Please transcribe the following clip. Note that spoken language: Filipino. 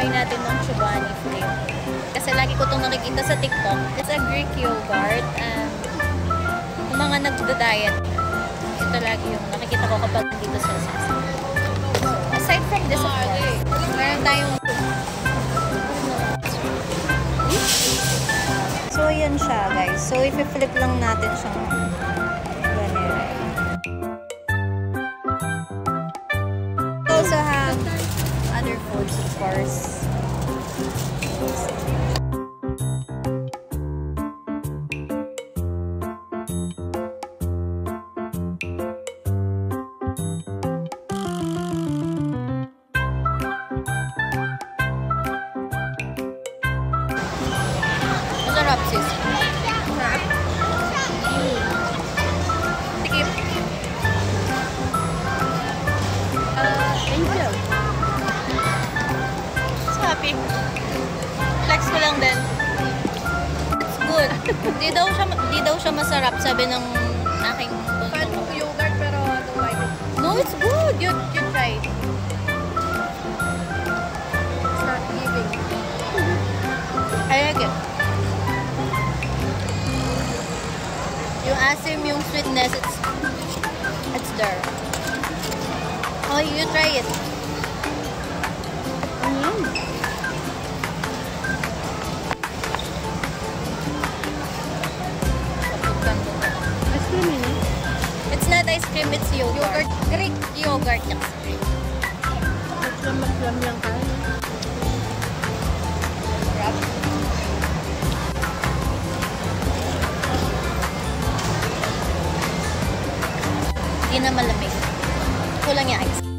try natin ng Chobani flavor. Kasi lagi ko itong nakikita sa TikTok. It's a Greek yogurt. Yung mga nagda-diet, ito lagi yung nakikita ko kapag dito sa Sasa. Aside from this, of course, meron tayong so, yan siya, guys. So, i-flip lang natin siyang ganyan. We also have other foods, of course. Masarap, sis. Masarap? Tikip. Thank you. So happy. Flex ko lang din. It's good. Di daw siya masarap, sabi ng aking Fun yogurt pero I don't like it. No, it's good. You try it. It's not giving. I like it. Yung asim, yung sweetness, it's there. Oh, you try it. Ice cream yun eh. It's not ice cream, it's yogurt. Greek yogurt. Maslam lang tayo. Hindi na malamig. Kulang yung ice.